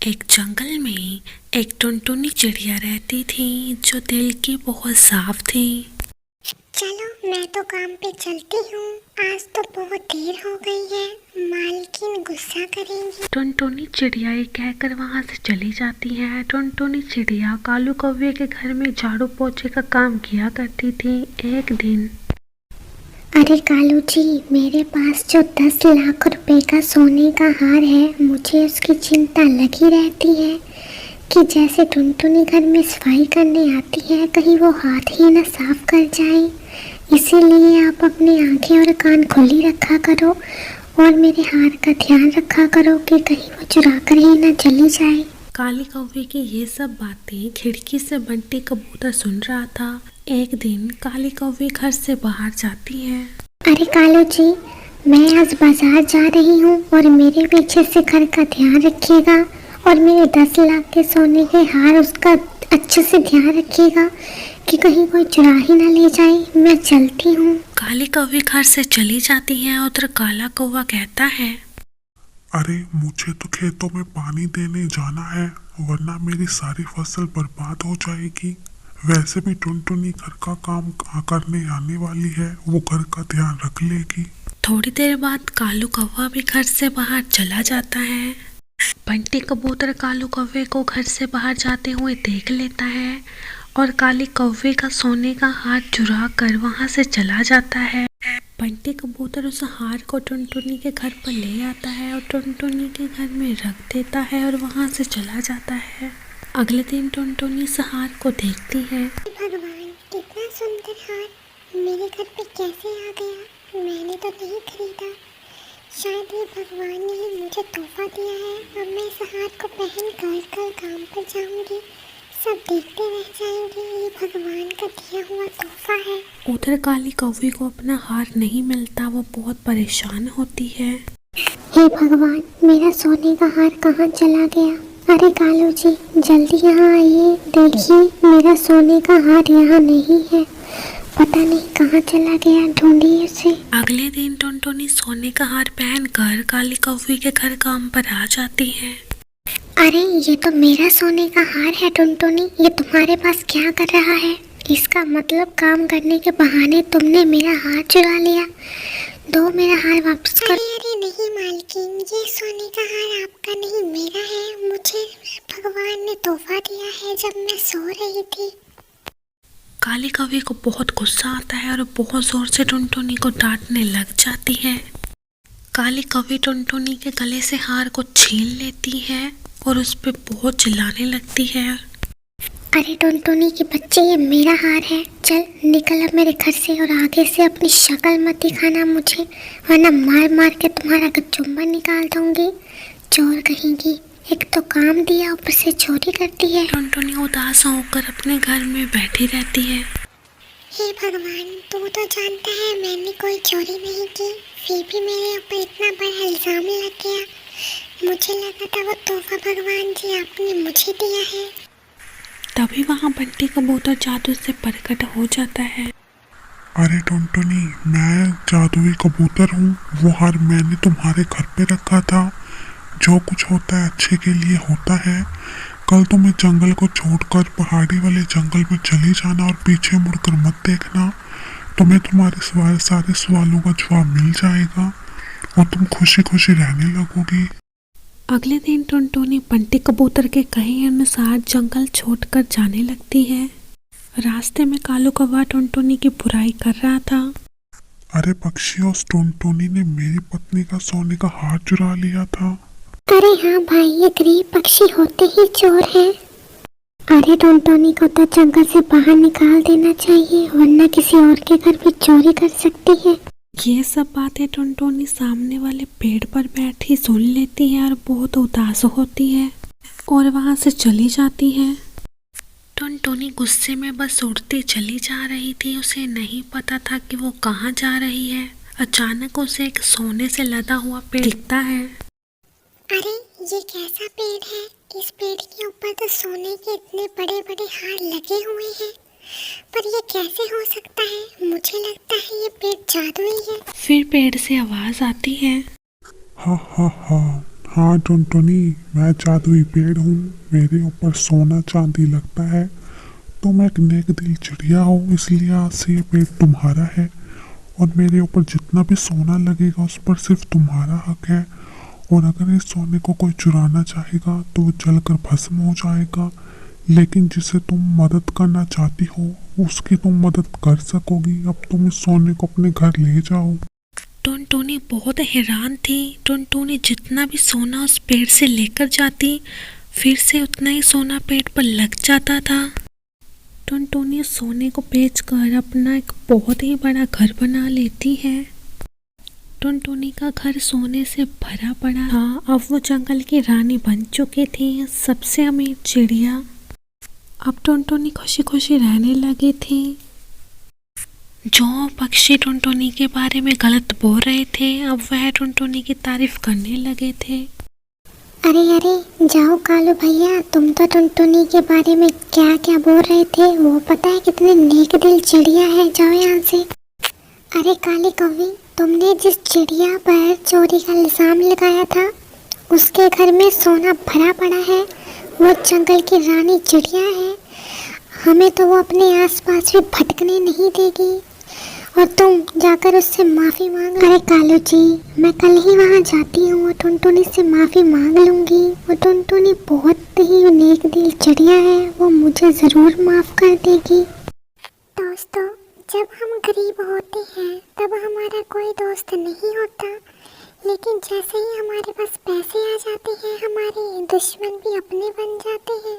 एक जंगल में एक टुनटुनी चिड़िया रहती थी जो दिल की बहुत साफ थी। चलो मैं तो काम पे चलती हूँ। आज तो बहुत देर हो गई है, मालकिन गुस्सा करेंगी। टुनटुनी चिड़िया ये कहकर वहाँ से चली जाती है। टुनटुनी चिड़िया कालू कौवे के घर में झाड़ू पोछे का काम किया करती थी। एक दिन अरे कालू जी, मेरे पास जो 10 लाख रुपए का सोने का हार है, मुझे उसकी चिंता लगी रहती है कि जैसे टुनटुनी घर में सफाई करने आती है, कहीं वो हाथ ही ना साफ कर जाए। इसीलिए आप अपनी आंखें और कान खुली रखा करो और मेरे हार का ध्यान रखा करो कि कहीं वो चुरा कर ही ना चली जाए। काली कौवे की ये सब बातें खिड़की से बंटी कबूतर सुन रहा था। एक दिन काली कौवे घर से बाहर जाती है। अरे कालू जी, मैं आज बाजार जा रही हूँ और मेरे पीछे से घर का ध्यान रखिएगा और मेरे 10 लाख के सोने के हार उसका अच्छे से ध्यान रखिएगा कि कहीं कोई चुरा ही ना ले जाए। मैं चलती हूँ। काली कौवे घर से चली जाती है। उधर काला कौवा कहता है, अरे मुझे तो खेतों में पानी देने जाना है, वरना मेरी सारी फसल बर्बाद हो जाएगी। वैसे भी टुनटुनी घर का काम करने आने वाली है, वो घर का ध्यान रख लेगी। थोड़ी देर बाद कालू कौवा भी घर से बाहर चला जाता है। बंटी कबूतर कालू कौवे को घर से बाहर जाते हुए देख लेता है और काली कौवे का सोने का हार चुरा कर वहां से चला जाता है। बंटी कबूतर उस हार को टुनटुनी के घर पर ले आता है और टुनटुनी के घर में रख देता है और वहां से चला जाता है। अगले दिन टुनटुनी इस हार को देखती है। भगवान, कितना सुंदर हार मेरे घर पे कैसे आ गया? मैंने तो नहीं खरीदा, शायद ये भगवान ने ही मुझे तोहफा दिया है। अब मैं इस हार को पहन कर कल काम पर जाऊंगी, सब देखते रह जाएंगे ये भगवान का दिया हुआ तोहफा है। उधर काली कौवे को अपना हार नहीं मिलता, वो बहुत परेशान होती है। हे भगवान, मेरा सोने का हार कहाँ चला गया? अरे कालू जी, जल्दी यहाँ आइए, देखिए मेरा सोने का हार यहाँ नहीं है। पता नहीं कहाँ चला गया, ढूंढिए उसे। अगले दिन टुनटुनी सोने का हार पहनकर काली कौवे के घर काम पर आ जाती है। अरे ये तो मेरा सोने का हार है टुनटुनी, ये तुम्हारे पास क्या कर रहा है? इसका मतलब काम करने के बहाने तुमने मेरा हार चुरा लिया। दो मेरा हार वापस कर। अरे नहीं मालकिन, ये सोने का हार आपका नहीं मेरा है, मुझे भगवान ने तोहफा दिया है जब मैं सो रही थी। काली कौवे को बहुत गुस्सा आता है और बहुत जोर से टुनटुनी को डांटने लग जाती है। काली कौवे टुनटुनी के गले से हार को छीन लेती है और उस पर बहुत चिल्लाने लगती है। अरे टुनटुनी के बच्चे, ये मेरा हार है, चल निकल अब मेरे घर से और आगे से अपनी शक्ल मत दिखाना मुझे, वरना मार मार के तुम्हारा कचुम्बर निकाल दूंगी। चोर कहेंगी, एक तो काम दिया ऊपर से चोरी करती है। टुनटुनी उदास होकर अपने घर में बैठी रहती है। हे भगवान, तू तो जानता है मैंने कोई चोरी नहीं की, फिर भी मेरे ऊपर इतना बड़ा इल्जाम लग गया। मुझे लगा था वो तोहफा भगवान जी आपने मुझे दिया है। तभी वहाँ बंटी कबूतर जादू से प्रकट हो जाता है। अरे टुनटुनी, मैं जादुई कबूतर हूँ, वो हार मैंने तुम्हारे घर पे रखा था। जो कुछ होता है अच्छे के लिए होता है। कल तुम्हें जंगल को छोड़कर पहाड़ी वाले जंगल में चले जाना और पीछे मुड़कर मत देखना, तुम्हें तुम्हारे सारे सवालों का जवाब मिल जाएगा और तुम खुशी खुशी रहने लगोगी। अगले दिन टुनटुनी बंटी कबूतर के कहे अनुसार जंगल छोड़कर जाने लगती है। रास्ते में कालू कौवा टुनटुनी की बुराई कर रहा था। अरे पक्षी, उस टुनटुनी ने मेरी पत्नी का सोने का हार चुरा लिया था। अरे हाँ भाई, ये गरीब पक्षी होते ही चोर हैं। अरे टुनटुनी को तो जंगल से बाहर निकाल देना चाहिए, वरना किसी और के घर भी चोरी कर सकती है। ये सब बातें टुनटुनी सामने वाले पेड़ पर बैठी सुन लेती है और बहुत उदास होती है और वहां से चली जाती है। टुनटुनी गुस्से में बस उड़ती चली जा रही थी, उसे नहीं पता था कि वो कहाँ जा रही है। अचानक उसे एक सोने से लदा हुआ पेड़ दिखता है। अरे ये कैसा पेड़ है? इस पेड़ के ऊपर तो सोने के इतने बड़े बड़े हार लगे हुए हैं, पर ये कैसे हो सकता है? मुझे लगता है ये पेड़ जादुई है। फिर पेड़ से आवाज आती है, हा हा हा, हाँ टुनटुनी, मैं जादुई पेड़ हूँ। मेरे ऊपर सोना चांदी लगता है। तुम एक नेक दिल चिड़िया हो, इसलिए आज से ये पेड़ तुम्हारा है। और मेरे ऊपर जितना भी सोना लगेगा उस पर सिर्फ तुम्हारा हक है। और अगर इस सोने को कोई चुराना चाहेगा तो वो जलकर भस्म हो जाएगा। लेकिन जिसे तुम मदद करना चाहती हो उसकी तुम मदद कर सकोगी। अब तुम इस सोने को अपने घर ले जाओ। टुनटुनी बहुत हैरान थी। टुनटुनी जितना भी सोना उस पेड़ से लेकर जाती, फिर से उतना ही सोना पेड़ पर लग जाता था। टुनटुनी उस सोने को बेचकर अपना एक बहुत ही बड़ा घर बना लेती है। टुनटुनी का घर सोने से भरा पड़ा था। अब वो जंगल की रानी बन चुकी थी, सबसे अमीर चिड़िया। अब टुनटुनी खुशी खुशी रहने लगी थी। जो पक्षी टुनटुनी के बारे में गलत बोल रहे थे, अब वह टुनटुनी की तारीफ करने लगे थे। अरे अरे जाओ कालू भैया, तुम तो टुनटुनी के बारे में क्या क्या बोल रहे थे, वो पता है कितने नेक दिल चिड़िया है। जाओ यहाँ से। अरे काली कौवी, तुमने जिस चिड़िया पर चोरी का इल्जाम लगाया था उसके घर में सोना भरा पड़ा है। वो जंगल की रानी चिड़िया है, हमें तो वो अपने आसपास भी भटकने नहीं देगी। और तुम जाकर उससे माफ़ी मांग। अरे कालू जी, मैं कल ही वहाँ जाती हूँ और टुनटुनी से माफ़ी मांग लूँगी। वो टुनटुनी बहुत ही नेक दिल चिड़िया है, वो मुझे ज़रूर माफ़ कर देगी। दोस्तों, जब हम गरीब होते हैं तब हमारा कोई दोस्त नहीं होता, लेकिन जैसे ही हमारे पास पैसे आ जाते हैं हमारे दुश्मन भी अपने बन जाते हैं।